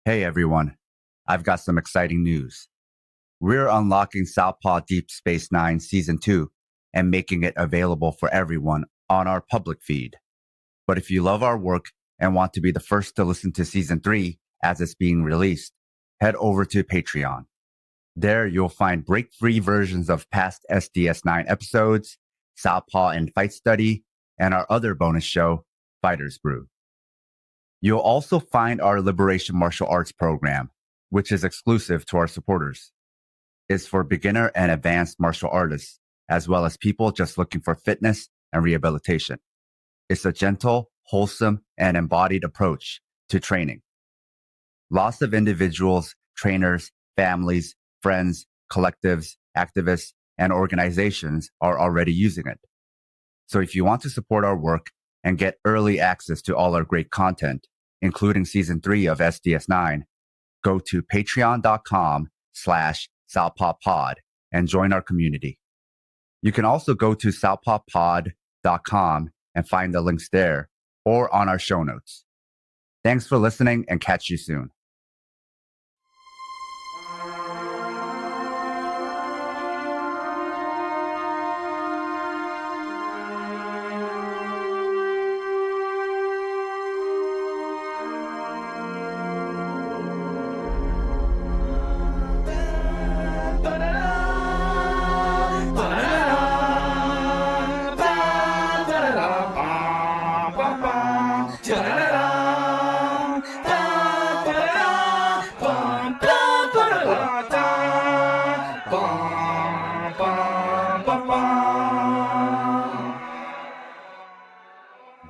Hey everyone, I've got some exciting news. We're unlocking Southpaw Deep Space Nine Season 2 and making it available for everyone on our public feed. But if you love our work and want to be the first to listen to Season 3 as it's being released, head over to Patreon. There you'll find break-free versions of past SDS9 episodes, Southpaw and Fight Study, and our other bonus show, Fighters Brew. You'll also find our Liberation Martial Arts program, which is exclusive to our supporters. It's for beginner and advanced martial artists, as well as people just looking for fitness and rehabilitation. It's a gentle, wholesome, and embodied approach to training. Lots of individuals, trainers, families, friends, collectives, activists, and organizations are already using it. So if you want to support our work and get early access to all our great content, including Season 3 of SDS9, go to patreon.com/southpawpod and join our community. You can also go to southpawpod.com and find the links there or on our show notes. Thanks for listening and catch you soon.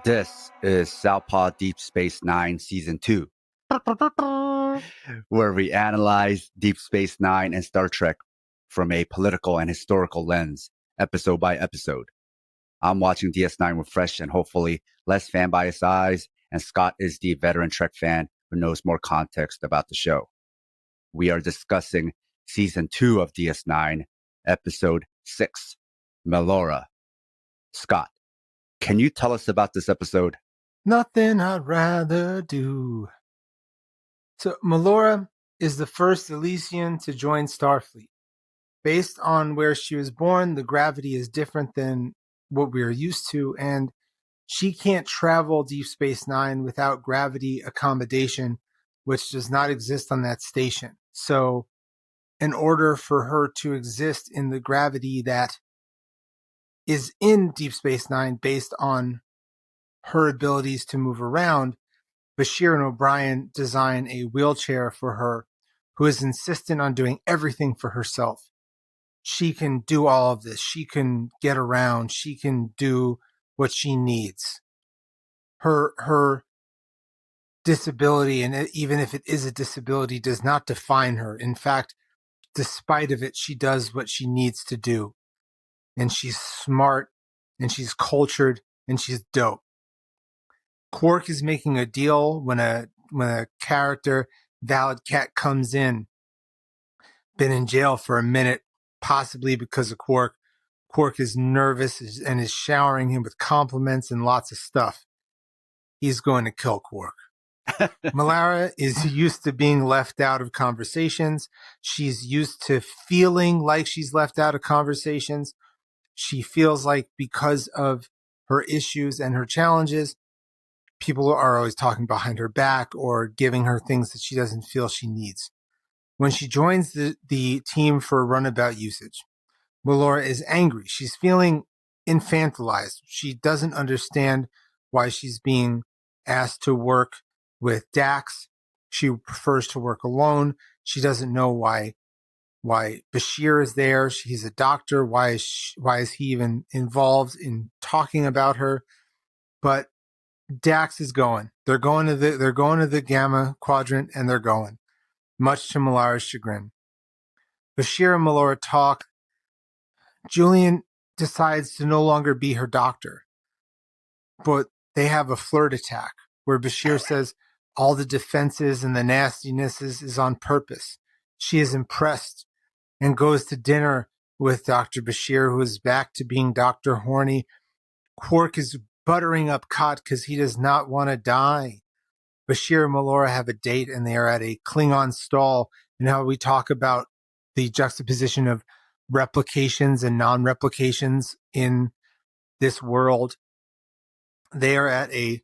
This is Southpaw Deep Space Nine Season 2, where we analyze Deep Space Nine and Star Trek from a political and historical lens, episode by episode. I'm watching DS9 with fresh and hopefully less fan-biased eyes, and Scott is the veteran Trek fan who knows more context about the show. We are discussing Season 2 of DS9, Episode 6, Melora. Scott, can you tell us about this episode? Nothing I'd rather do. So, Melora is the first Elysian to join Starfleet. Based on where she was born, the gravity is different than what we are used to, and she can't travel Deep Space Nine without gravity accommodation, which does not exist on that station. So, in order for her to exist in the gravity that is in Deep Space Nine based on her abilities to move around, Bashir and O'Brien design a wheelchair for her who is insistent on doing everything for herself. She can do all of this. She can get around. She can do what she needs. Her disability, and even if it is a disability, does not define her. In fact, despite of it, she does what she needs to do. And she's smart, and she's cultured, and she's dope. Quark is making a deal when a character, Valid Cat, comes in. Been in jail for a minute, possibly because of Quark. Quark is nervous and is showering him with compliments and lots of stuff. He's going to kill Quark. Melora is used to being left out of conversations. She's used to feeling like she's left out of conversations. She feels like because of her issues and her challenges, people are always talking behind her back or giving her things that she doesn't feel she needs. When she joins the team for runabout usage, Melora is angry. She's feeling infantilized. She doesn't understand why she's being asked to work with Dax. She prefers to work alone. She doesn't know why Bashir is there. He's a doctor. Why is he even involved in talking about her? But Dax is going. They're going to the Gamma Quadrant, and they're going, much to Melora's chagrin. Bashir and Melora talk. Julian decides to no longer be her doctor, but they have a flirt attack where Bashir says all the defenses and the nastiness is on purpose. She is impressed and goes to dinner with Dr. Bashir, who is back to being Dr. Horny. Quark is buttering up Kott because he does not want to die. Bashir and Melora have a date and they are at a Klingon stall, and how we talk about the juxtaposition of replications and non-replications in this world. They are at a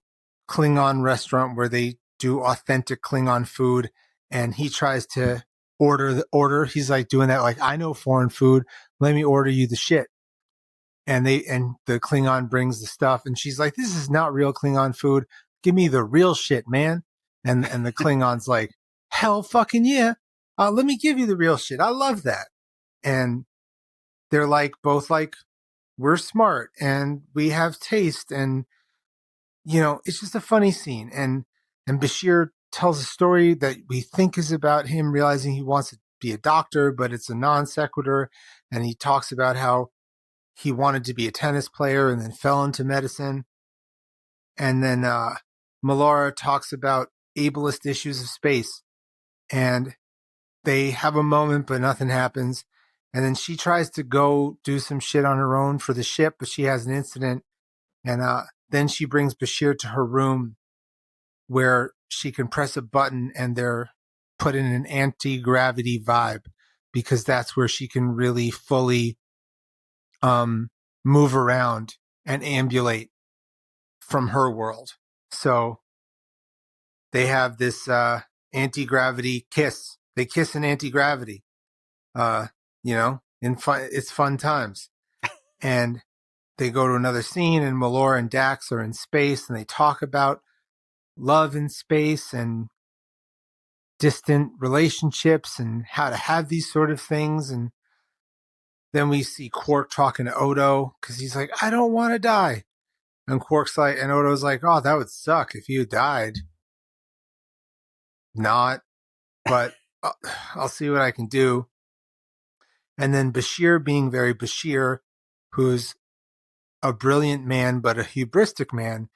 Klingon restaurant where they do authentic Klingon food, and he tries to order. He's like doing that, like, I know foreign food. Let me order you the shit. And the Klingon brings the stuff, and she's like, this is not real Klingon food. Give me the real shit, man. And the Klingon's like, hell fucking yeah. Let me give you the real shit. I love that. And they're like, both like, we're smart and we have taste, and it's just a funny scene. And Bashir tells a story that we think is about him realizing he wants to be a doctor, but it's a non sequitur. And he talks about how he wanted to be a tennis player and then fell into medicine. And then Melora talks about ableist issues of space. And they have a moment, but nothing happens. And then she tries to go do some shit on her own for the ship, but she has an incident. And then she brings Bashir to her room where she can press a button and they're put in an anti-gravity vibe, because that's where she can really fully move around and ambulate from her world. So they have this anti-gravity kiss. They kiss in anti-gravity. It's fun times. And they go to another scene, and Melora and Dax are in space, and they talk about love in space and distant relationships and how to have these sort of things. And then we see Quark talking to Odo, because he's like, I don't want to die. And Quark's like, and Odo's like, oh, that would suck if you died. Not, but I'll see what I can do. And then Bashir, being very Bashir, who's a brilliant man but a hubristic man,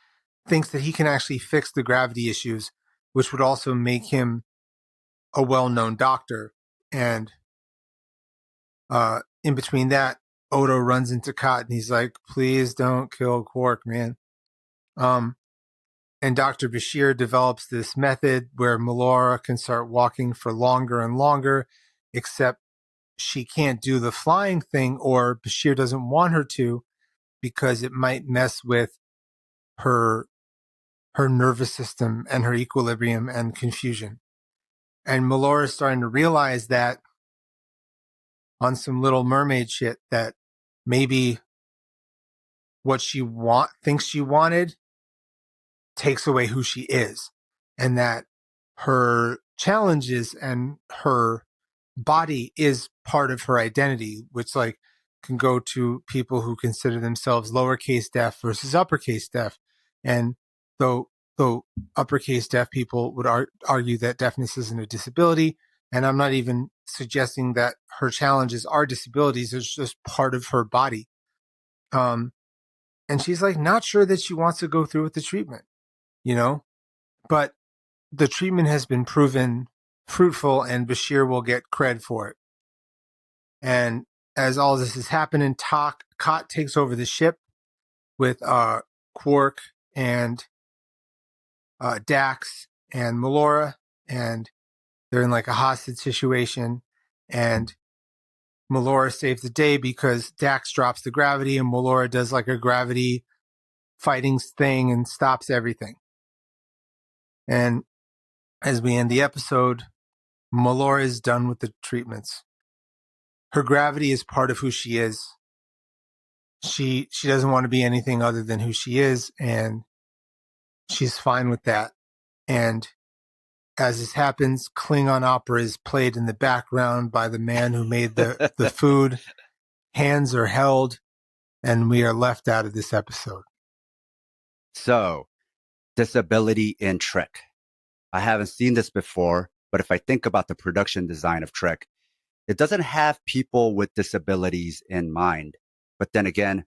thinks that he can actually fix the gravity issues, which would also make him a well-known doctor. And in between that, Odo runs into Kot, and he's like, please don't kill Quark, man. And Dr. Bashir develops this method where Melora can start walking for longer and longer, except she can't do the flying thing, or Bashir doesn't want her to, because it might mess with her nervous system and her equilibrium and confusion. And Melora is starting to realize that on some Little Mermaid shit, that maybe what she thinks she wanted takes away who she is, and that her challenges and her body is part of her identity, which like can go to people who consider themselves lowercase deaf versus uppercase deaf. And though uppercase deaf people would argue that deafness isn't a disability, and I'm not even suggesting that her challenges are disabilities, it's just part of her body. And she's like not sure that she wants to go through with the treatment, but the treatment has been proven fruitful, and Bashir will get cred for it. And as all this is happening, Kot takes over the ship with Quark and Dax and Melora, and they're in like a hostage situation. And Melora saves the day because Dax drops the gravity, and Melora does like a gravity fighting thing and stops everything. And as we end the episode, Melora is done with the treatments. Her gravity is part of who she is. She doesn't want to be anything other than who she is, and she's fine with that. And as this happens, Klingon opera is played in the background by the man who made the food. Hands are held, and we are left out of this episode. So, disability in Trek. I haven't seen this before, but if I think about the production design of Trek, it doesn't have people with disabilities in mind. But then again,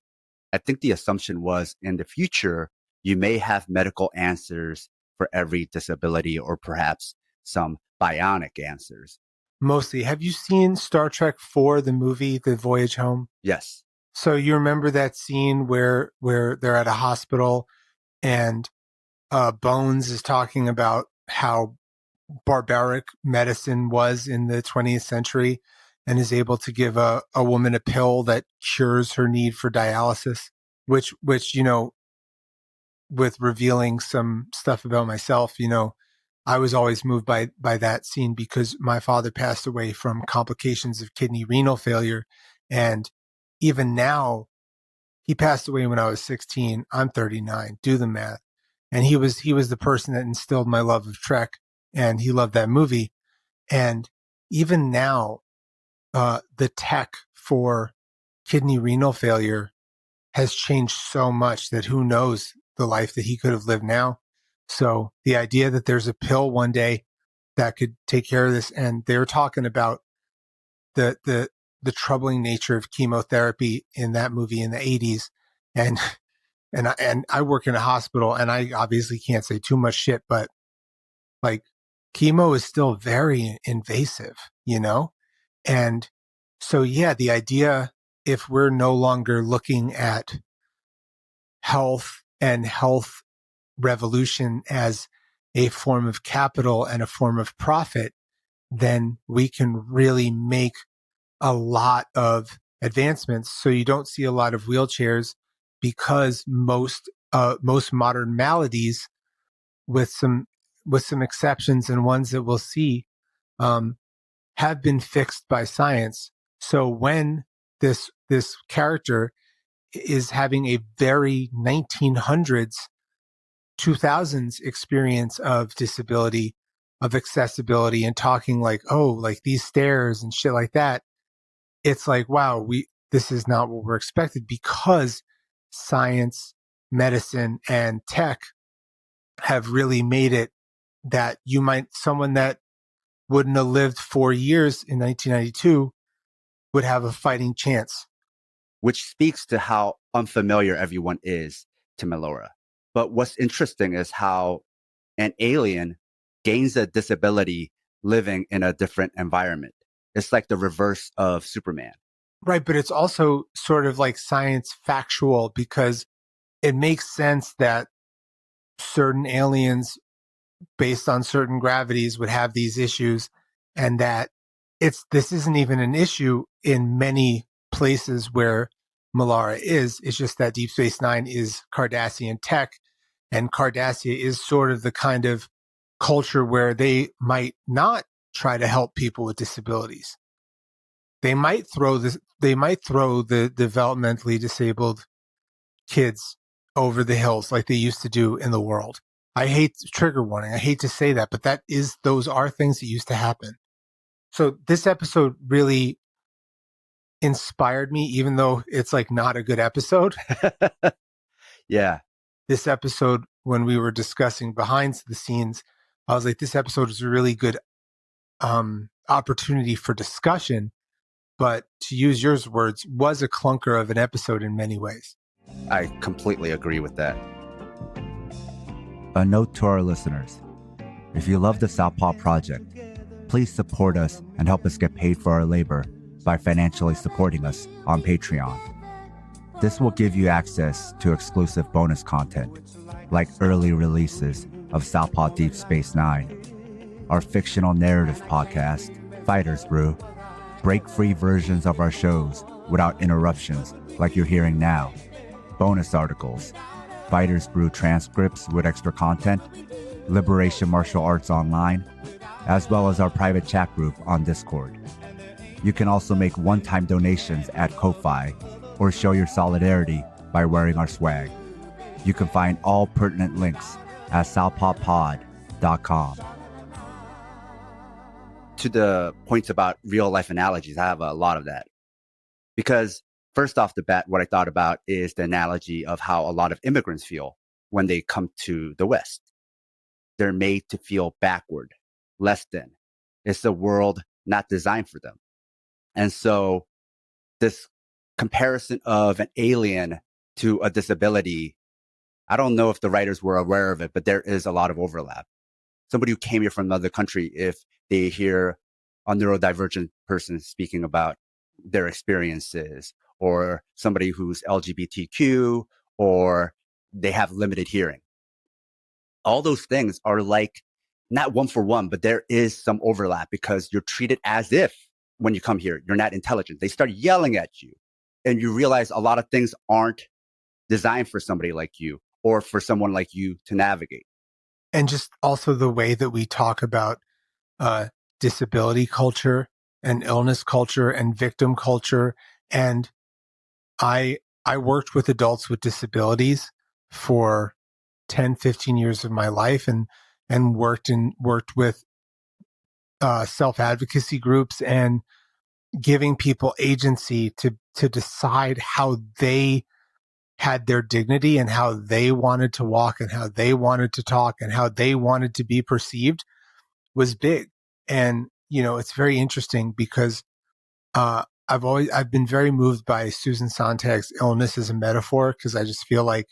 I think the assumption was in the future, you may have medical answers for every disability, or perhaps some bionic answers. Mostly. Have you seen Star Trek IV, the movie, The Voyage Home? Yes. So you remember that scene where they're at a hospital, and Bones is talking about how barbaric medicine was in the 20th century and is able to give a woman a pill that cures her need for dialysis, which, with revealing some stuff about myself, I was always moved by that scene because my father passed away from complications of kidney renal failure. And even now, he passed away when I was 16. I'm 39. Do the math. And he was the person that instilled my love of Trek, and he loved that movie. And even now, the tech for kidney renal failure has changed so much that who knows the life that he could have lived now. So the idea that there's a pill one day that could take care of this, and they were talking about the troubling nature of chemotherapy in that movie in the 80s, and I work in a hospital, and I obviously can't say too much shit, but like chemo is still very invasive, and so yeah, the idea, if we're no longer looking at health and health revolution as a form of capital and a form of profit, then we can really make a lot of advancements. So you don't see a lot of wheelchairs because most modern maladies, with some exceptions and ones that we'll see, um, have been fixed by science. So when this character is having a very 1900s 2000s experience of disability, of accessibility, and talking like, oh, like these stairs and shit like that, it's like, wow, this is not what we're expected, because science, medicine, and tech have really made it that someone that wouldn't have lived 4 years in 1992 would have a fighting chance. Which speaks to how unfamiliar everyone is to Melora. But what's interesting is how an alien gains a disability living in a different environment. It's like the reverse of Superman. Right, but it's also sort of like science factual, because it makes sense that certain aliens based on certain gravities would have these issues, and that this isn't even an issue in many places where Melora is. It's just that Deep Space Nine is Cardassian tech, and Cardassia is sort of the kind of culture where they might not try to help people with disabilities. They might throw the developmentally disabled kids over the hills like they used to do in the world. I hate, trigger warning, I hate to say that, but those are things that used to happen. So this episode really inspired me, even though it's like not a good episode. Yeah. This episode, when we were discussing behind the scenes, I was like, this episode is a really good opportunity for discussion, but to use your words, was a clunker of an episode in many ways. I completely agree with that. A note to our listeners: if you love the Southpaw Project, please support us and help us get paid for our labor by financially supporting us on Patreon. This will give you access to exclusive bonus content, like early releases of Southpaw Deep Space 9, our fictional narrative podcast, Fighters Brew, break-free versions of our shows without interruptions like you're hearing now, bonus articles, Fighters Brew transcripts with extra content, Liberation Martial Arts Online, as well as our private chat group on Discord. You can also make one-time donations at Ko-Fi or show your solidarity by wearing our swag. You can find all pertinent links at southpawpod.com. To the points about real-life analogies, I have a lot of that. Because first off the bat, what I thought about is the analogy of how a lot of immigrants feel when they come to the West. They're made to feel backward, less than. It's a world not designed for them. And so this comparison of an alien to a disability, I don't know if the writers were aware of it, but there is a lot of overlap. Somebody who came here from another country, if they hear a neurodivergent person speaking about their experiences, or somebody who's LGBTQ, or they have limited hearing, all those things are like not one for one, but there is some overlap because you're treated as if when you come here, you're not intelligent. They start yelling at you and you realize a lot of things aren't designed for somebody like you or for someone like you to navigate. And just also the way that we talk about uh, disability culture and illness culture and victim culture. And I worked with adults with disabilities for 10, 15 years of my life and worked with self-advocacy groups and giving people agency to decide how they had their dignity and how they wanted to walk and how they wanted to talk and how they wanted to be perceived was big. And, it's very interesting because I've been very moved by Susan Sontag's illness as a metaphor because I just feel like,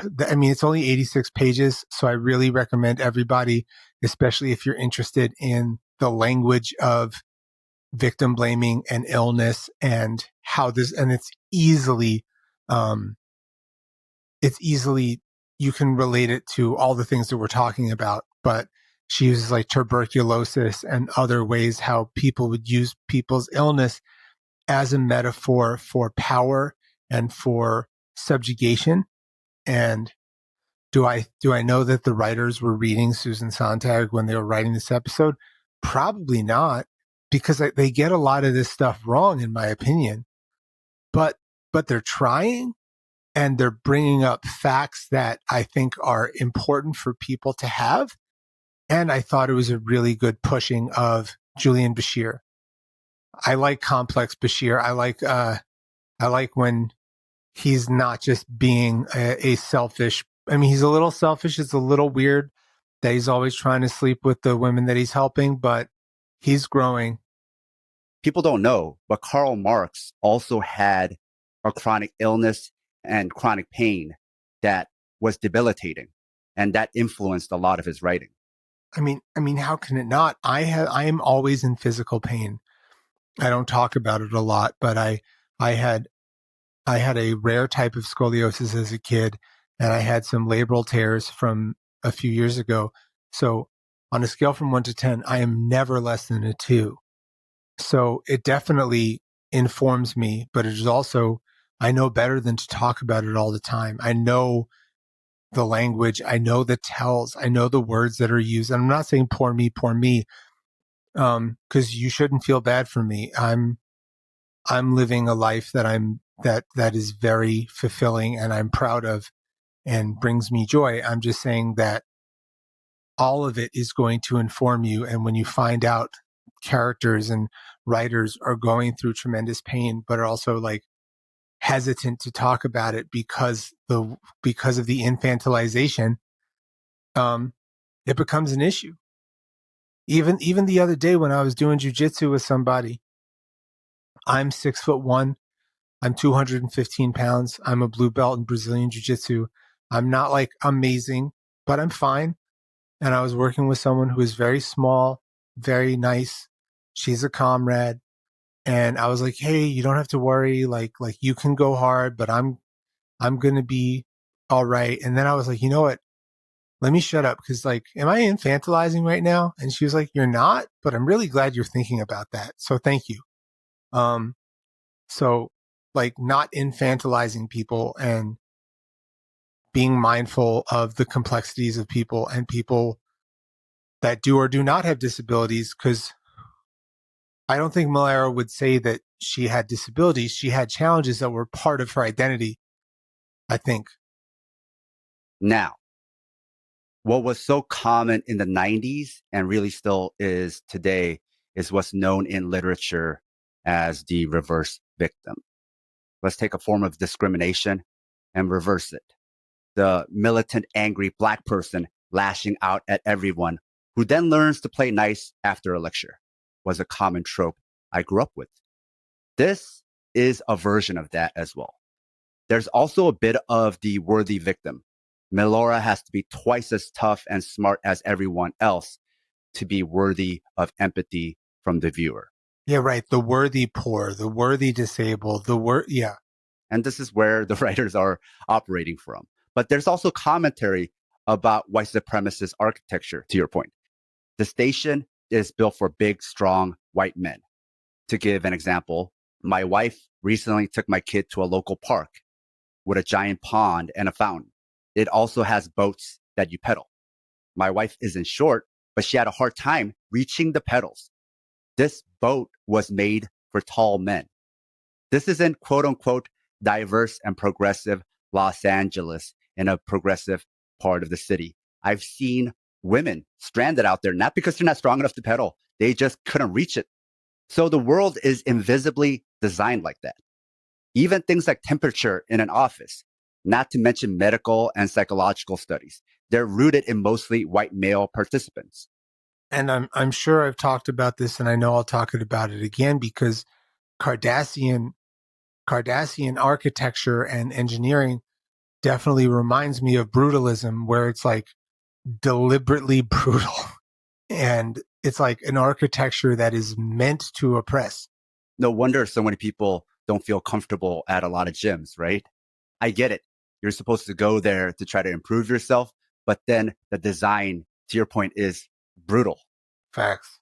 it's only 86 pages. So I really recommend everybody, especially if you're interested in the language of victim blaming and illness and how and um, it's easily, you can relate it to all the things that we're talking about, but she uses like tuberculosis and other ways how people would use people's illness as a metaphor for power and for subjugation. And do I know that the writers were reading Susan Sontag when they were writing this episode? Probably not, because they get a lot of this stuff wrong, in my opinion. But they're trying, and they're bringing up facts that I think are important for people to have. And I thought it was a really good pushing of Julian Bashir. I like complex Bashir. I like when he's not just being a selfish. He's a little selfish. It's a little weird that he's always trying to sleep with the women that he's helping, but he's growing. People don't know, but Karl Marx also had a chronic illness and chronic pain that was debilitating, and that influenced a lot of his writing. How can it not? I am always in physical pain. I don't talk about it a lot, but I had a rare type of scoliosis as a kid, and I had some labral tears from a few years ago. So on a scale from 1 to 10, I am never less than a 2. So it definitely informs me, but it is also, I know better than to talk about it all the time. I know the language, I know the tells, I know the words that are used. And I'm not saying poor me, because you shouldn't feel bad for me. I'm living a life that is very fulfilling and I'm proud of and brings me joy. I'm just saying that all of it is going to inform you. And when you find out characters and writers are going through tremendous pain, but are also like hesitant to talk about it because of the infantilization, it becomes an issue. Even the other day when I was doing jujitsu with somebody, I'm 6'1", I'm 215 pounds. I'm a blue belt in Brazilian jiu-jitsu. I'm not like amazing, but I'm fine. And I was working with someone who is very small, very nice. She's a comrade. And I was like, hey, you don't have to worry. Like you can go hard, but I'm going to be all right. And then I was like, you know what? Let me shut up. Cause like, am I infantilizing right now? And she was like, you're not, but I'm really glad you're thinking about that. So thank you. So like not infantilizing people and being mindful of the complexities of people and people that do or do not have disabilities. Cause I don't think Melora would say that she had disabilities. She had challenges that were part of her identity, I think. Now, what was so common in the 90s and really still is today is what's known in literature as the reverse victim. Let's take a form of discrimination and reverse it. The militant, angry Black person lashing out at everyone who then learns to play nice after a lecture was a common trope I grew up with. This is a version of that as well. There's also a bit of the worthy victim. Melora has to be twice as tough and smart as everyone else to be worthy of empathy from the viewer. Yeah, right. The worthy poor, the worthy disabled, yeah. And this is where the writers are operating from. But there's also commentary about white supremacist architecture, to your point. The station is built for big, strong white men. To give an example, my wife recently took my kid to a local park with a giant pond and a fountain. It also has boats that you pedal. My wife isn't short, but she had a hard time reaching the pedals. This boat was made for tall men. This isn't quote unquote diverse and progressive Los Angeles in a progressive part of the city. I've seen women stranded out there, not because they're not strong enough to pedal. They just couldn't reach it. So the world is invisibly designed like that. Even things like temperature in an office, not to mention medical and psychological studies, they're rooted in mostly white male participants. And I'm sure I've talked about this, and I know I'll talk about it again because Cardassian architecture and engineering definitely reminds me of brutalism, where it's like deliberately brutal. And it's like an architecture that is meant to oppress. No wonder so many people don't feel comfortable at a lot of gyms, right? I get it. You're supposed to go there to try to improve yourself, but then the design, to your point, is brutal. Facts.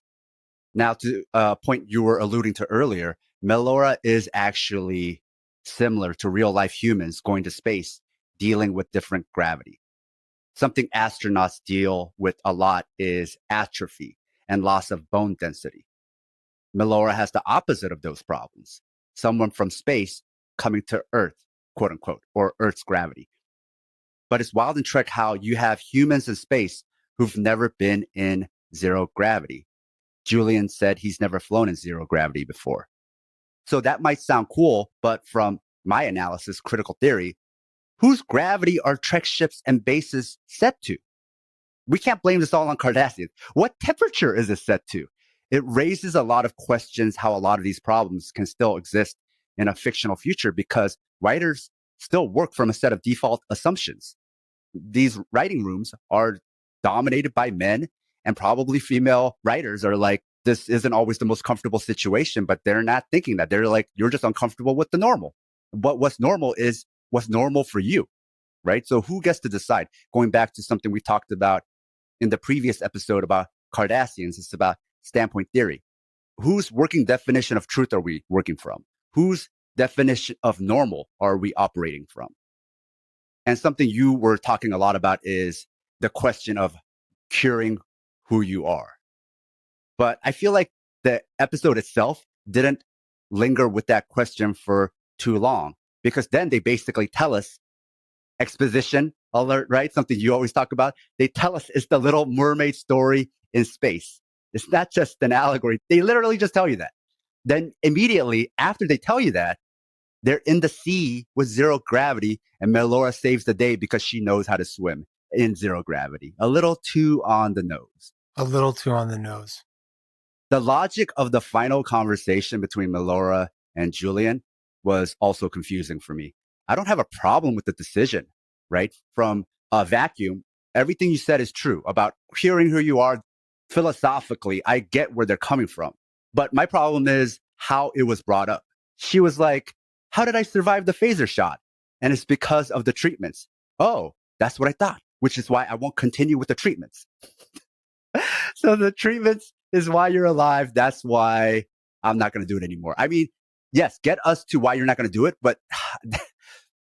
Now, to a point you were alluding to earlier, Melora is actually similar to real life humans going to space, dealing with different gravity. Something astronauts deal with a lot is atrophy and loss of bone density. Melora has the opposite of those problems. Someone from space coming to Earth, quote unquote, or Earth's gravity. But it's wild and trick how you have humans in space who've never been in zero gravity. Julian said he's never flown in zero gravity before. So that might sound cool, but from my analysis, critical theory, whose gravity are Trek ships and bases set to? We can't blame this all on Cardassians. What temperature is it set to? It raises a lot of questions how a lot of these problems can still exist in a fictional future because writers still work from a set of default assumptions. These writing rooms are dominated by men, and probably female writers are like, this isn't always the most comfortable situation, but they're not thinking that. They're like, you're just uncomfortable with the normal. But what's normal is what's normal for you, right? So who gets to decide? Going back to something we talked about in the previous episode about Cardassians, it's about standpoint theory. Whose working definition of truth are we working from? Whose definition of normal are we operating from? And something you were talking a lot about is the question of curing who you are. But I feel like the episode itself didn't linger with that question for too long because then they basically tell us exposition alert, right? Something you always talk about. They tell us it's the Little Mermaid story in space. It's not just an allegory. They literally just tell you that. Then immediately after they tell you that, they're in the sea with zero gravity and Melora saves the day because she knows how to swim in zero gravity. A little too on the nose. A little too on the nose. The logic of the final conversation between Melora and Julian was also confusing for me. I don't have a problem with the decision, right? From a vacuum, everything you said is true about hearing who you are. Philosophically, I get where they're coming from. But my problem is how it was brought up. She was like, how did I survive the phaser shot? And it's because of the treatments. Oh, that's what I thought, which is why I won't continue with the treatments. So the treatments is why you're alive. That's why I'm not going to do it anymore. I mean, yes, get us to why you're not going to do it, but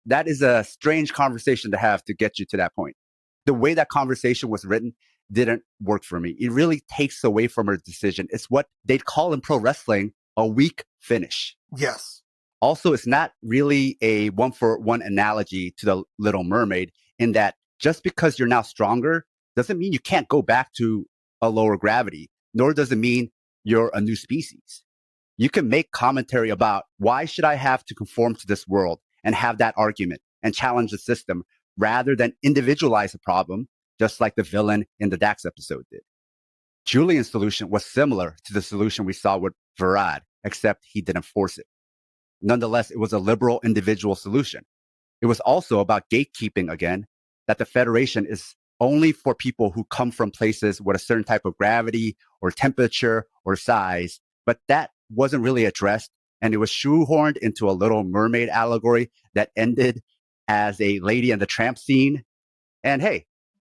that is a strange conversation to have to get you to that point. The way that conversation was written didn't work for me. It really takes away from her decision. It's what they'd call in pro wrestling a weak finish. Yes. Also, it's not really a one-for-one analogy to the Little Mermaid in that just because you're now stronger doesn't mean you can't go back to a lower gravity, nor does it mean you're a new species. You can make commentary about why should I have to conform to this world and have that argument and challenge the system rather than individualize a problem, just like the villain in the Dax episode did. Julian's solution was similar to the solution we saw with Varad, except he didn't force it. Nonetheless, it was a liberal individual solution. It was also about gatekeeping again, that the Federation is only for people who come from places with a certain type of gravity or temperature or size, but that wasn't really addressed. And it was shoehorned into a Little Mermaid allegory that ended as a Lady and the Tramp scene. And hey,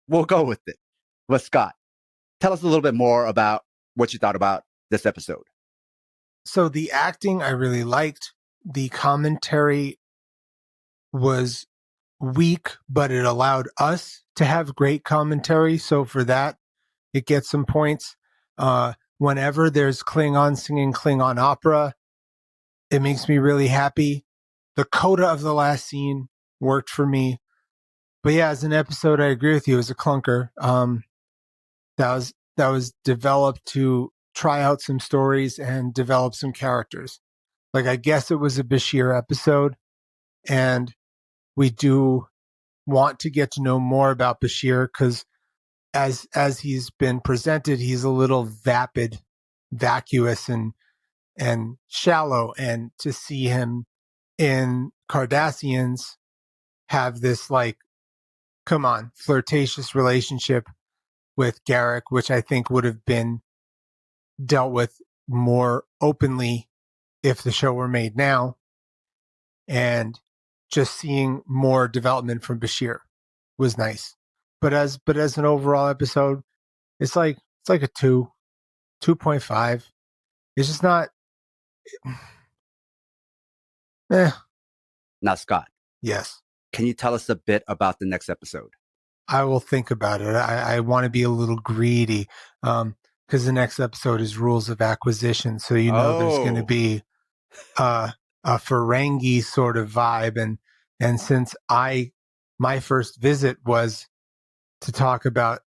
we'll go with it. But Scott, tell us a little bit more about what you thought about this episode. So the acting I really liked. The commentary was weak, but it allowed us to have great commentary. So for that, it gets some points. Whenever there's Klingon singing Klingon opera, it makes me really happy. The coda of the last scene worked for me. But yeah, as an episode, I agree with you. It was a clunker. That was developed to try out some stories and develop some characters. Like, I guess it was a Bashir episode, and we do want to get to know more about Bashir because as he's been presented, he's a little vapid, vacuous, and shallow. And to see him in Cardassians have this, like, come on, flirtatious relationship with Garrick, which I think would have been dealt with more openly if the show were made now, and just seeing more development from Bashir was nice. But as an overall episode, it's like a 2.5. It's just not Now, Scott, yes. can you tell us a bit about the next episode? I will think about it. I want to be a little greedy because the next episode is Rules of Acquisition. So there's going to be a Ferengi sort of vibe, and since my first visit was to talk about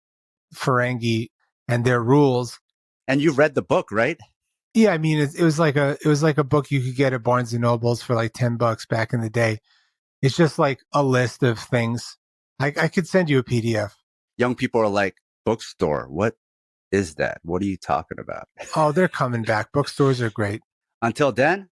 Ferengi and their rules, and you read the book, right? Yeah, I mean it was like a book you could get at Barnes and Nobles for like $10 back in the day. It's just like a list of things. I could send you a PDF. Young people are like, bookstore, what is that? What are you talking about? Oh, they're coming back. Bookstores are great. Until then.